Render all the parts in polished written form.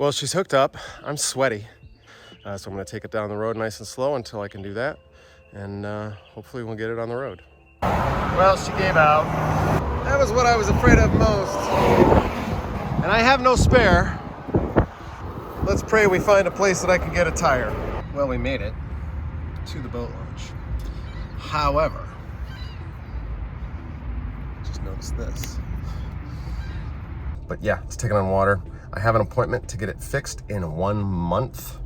Well, she's hooked up. I'm sweaty. So I'm gonna take it down the road nice and slow until I can do that. And hopefully we'll get it on the road. Well, she gave out. That was what I was afraid of most. And I have no spare. Let's pray we find a place that I can get a tire. Well, we made it to the boat launch. However, just notice this. But yeah, it's taking on water. I have an appointment to get it fixed in 1 month.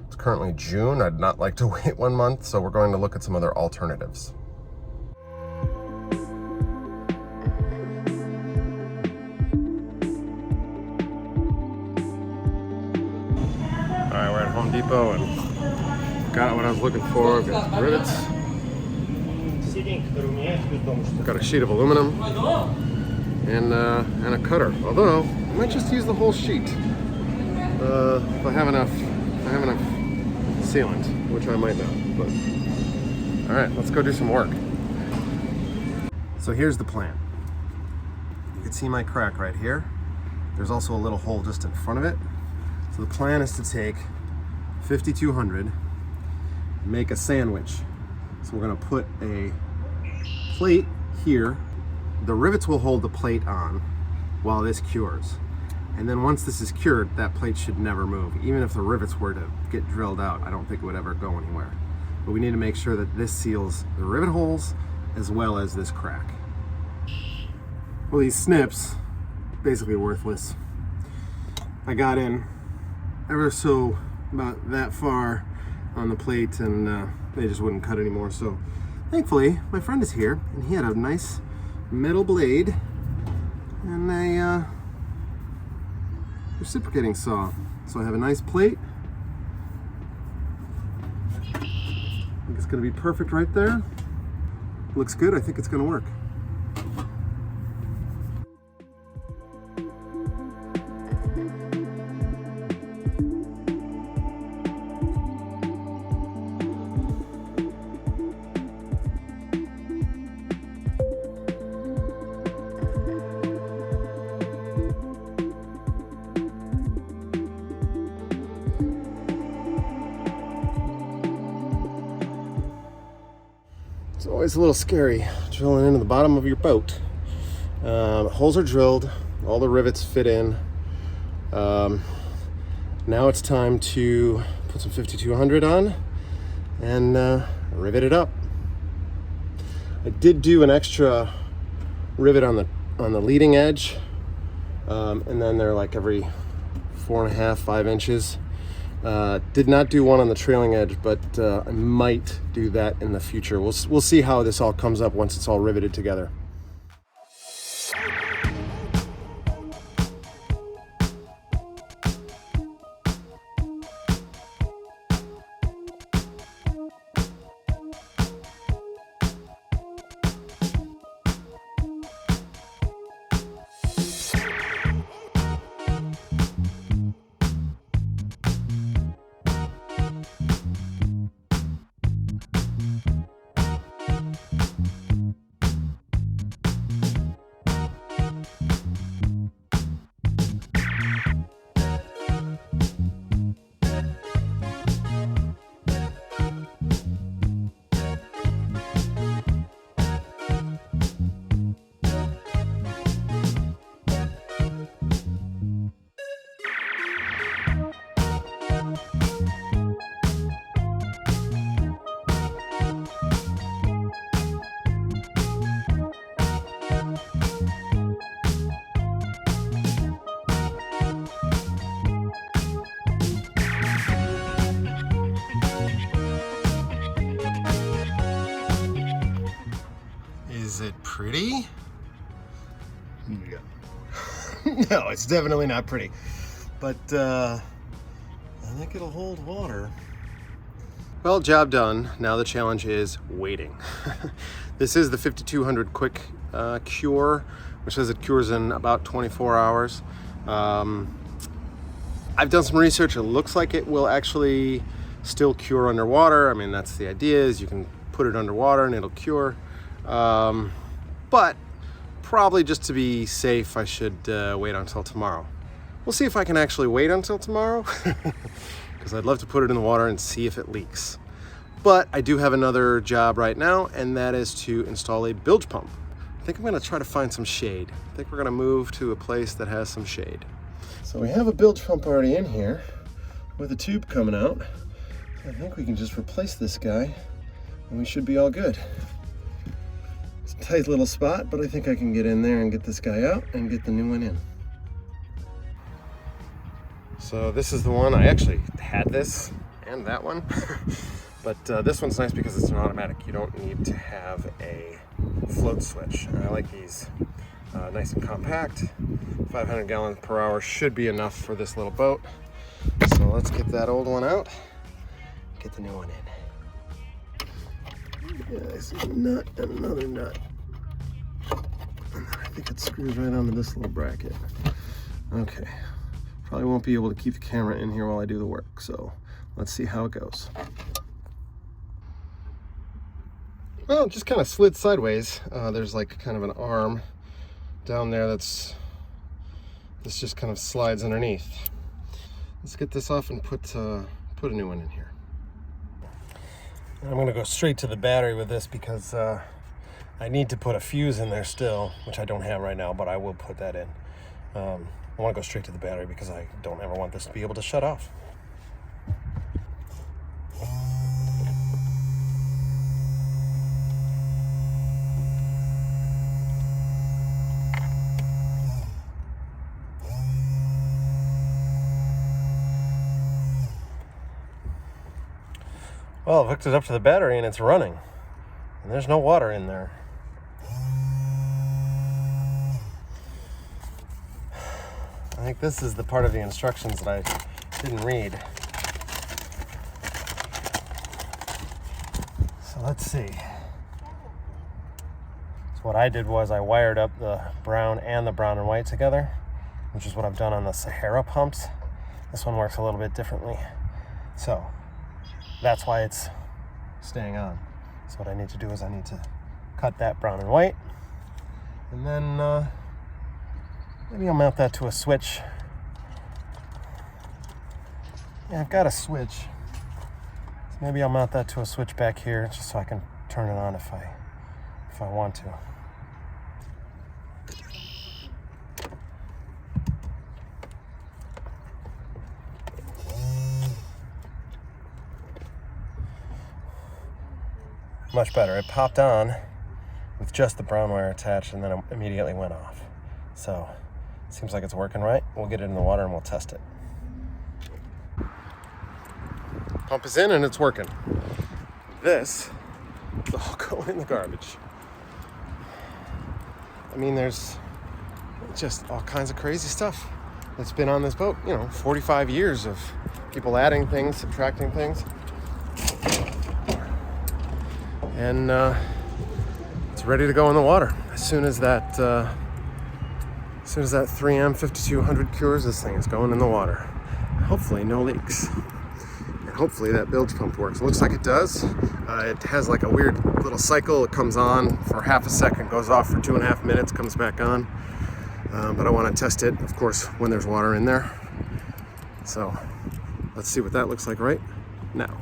It's currently June. I'd not like to wait 1 month, so we're going to look at some other alternatives. All right, we're at Home Depot and got what I was looking for. I've got some rivets. Got a sheet of aluminum and a cutter. Although I might just use the whole sheet if I have enough. Sealant, which I might not. But all right, let's go do some work. So here's the plan. You can see my crack right here. There's also a little hole just in front of it. So the plan is to take 5200, make a sandwich. So we're gonna put a plate here. The rivets will hold the plate on while this cures. And then once this is cured, that plate should never move. Even if the rivets were to get drilled out, I don't think it would ever go anywhere. But we need to make sure that this seals the rivet holes as well as this crack. Well, these snips, basically worthless. I got in ever so about that far on the plate and they just wouldn't cut anymore. So thankfully, my friend is here and he had a nice metal blade and a reciprocating saw. So I have a nice plate. I think it's gonna be perfect right there. Looks good, I think it's gonna work. It's always a little scary drilling into the bottom of your boat. Holes are drilled, all the rivets fit in. Now it's time to put some 5200 on and rivet it up. I did do an extra rivet on the leading edge, and then they're like every 4.5, 5 inches. Did not do one on the trailing edge, but I might do that in the future. We'll see how this all comes up once it's all riveted together. Is it pretty? Yeah. No, it's definitely not pretty. But I think it'll hold water. Well, job done. Now the challenge is waiting. This is the 5200 quick cure, which says it cures in about 24 hours. I've done some research. It looks like it will actually still cure underwater. I mean, that's the idea, is you can put it underwater and it'll cure. But probably just to be safe, I should wait until tomorrow. We'll see if I can actually wait until tomorrow, because I'd love to put it in the water and see if it leaks. But I do have another job right now, and that is to install a bilge pump. I think I'm gonna try to find some shade. I think we're gonna move to a place that has some shade. So we have a bilge pump already in here with a tube coming out. So I think we can just replace this guy and we should be all good. It's a tight little spot, but I think I can get in there and get this guy out and get the new one in. So this is the one, I actually had this and that one. But this one's nice because it's an automatic. You don't need to have a float switch. And I like these nice and compact. 500 gallons per hour should be enough for this little boat. So let's get that old one out, get the new one in. Yeah, this is a nut and another nut. And I think it screws right onto this little bracket. Okay, probably won't be able to keep the camera in here while I do the work. So let's see how it goes. Well, it just kind of slid sideways. There's like kind of an arm down there this just kind of slides underneath. Let's get this off and put a new one in here. I'm gonna go straight to the battery with this because I need to put a fuse in there still, which I don't have right now, but I will put that in. I wanna go straight to the battery because I don't ever want this to be able to shut off. Well, I've hooked it up to the battery and it's running. And there's no water in there. I think this is the part of the instructions that I didn't read. So let's see. So what I did was I wired up the brown and the brown and white together, which is what I've done on the Sahara pumps. This one works a little bit differently. So that's why it's staying on. So what I need to do is I need to cut that brown and white, and then maybe I'll mount that to a switch. Yeah, I've got a switch. So maybe I'll mount that to a switch back here just so I can turn it on if I want to. Much better. It popped on with just the brown wire attached and then it immediately went off. So it seems like it's working right. We'll get it in the water and we'll test it. Pump is in and it's working. This will all go in the garbage. I mean, there's just all kinds of crazy stuff that's been on this boat. 45 years of people adding things, subtracting things. And it's ready to go in the water. As soon as that 3M 5200 cures, this thing is going in the water. Hopefully no leaks. And hopefully that bilge pump works. It looks like it does. It has like a weird little cycle. It comes on for half a second, goes off for 2.5 minutes, comes back on. But I want to test it, of course, when there's water in there. So let's see what that looks like right now.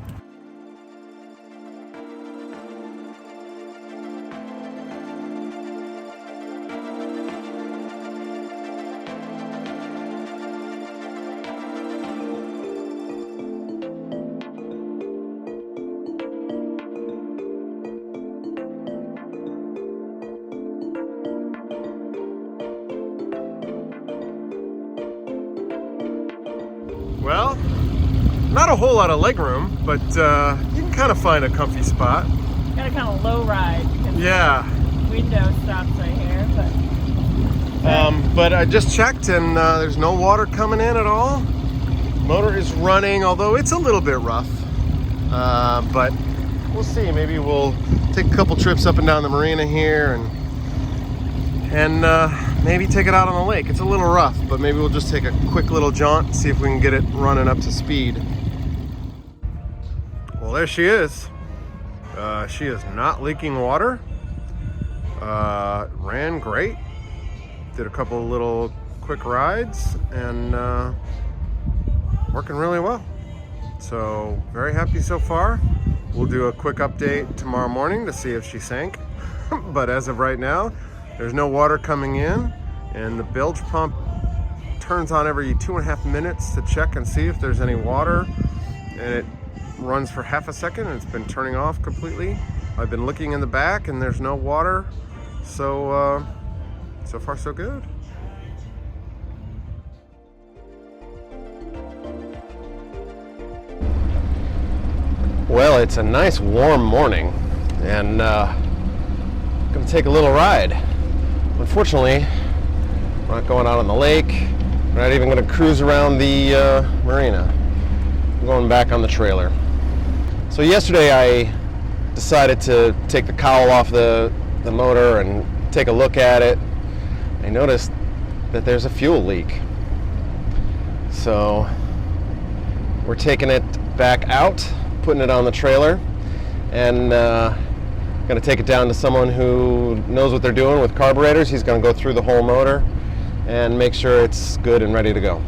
Well, not a whole lot of leg room, but you can kind of find a comfy spot. Got a kind of low ride. Yeah. Window stops right here, but I just checked and there's no water coming in at all. Motor is running, although it's a little bit rough. But we'll see. Maybe we'll take a couple trips up and down the marina here and maybe take it out on the lake. It's a little rough, but maybe we'll just take a quick little jaunt, see if we can get it running up to speed. Well, there she is. She is not leaking water. Ran great. Did a couple little quick rides and working really well. So very happy so far. We'll do a quick update tomorrow morning to see if she sank. But as of right now, there's no water coming in, and the bilge pump turns on every 2.5 minutes to check and see if there's any water, and it runs for half a second and it's been turning off completely. I've been looking in the back and there's no water, so so far so good. Well, it's a nice warm morning, and gonna take a little ride. Unfortunately, we're not going out on the lake. We're not even gonna cruise around the marina. I'm going back on the trailer. So yesterday I decided to take the cowl off the motor and take a look at it. I noticed that there's a fuel leak. So we're taking it back out, putting it on the trailer, and gonna take it down to someone who knows what they're doing with carburetors. He's gonna go through the whole motor and make sure it's good and ready to go.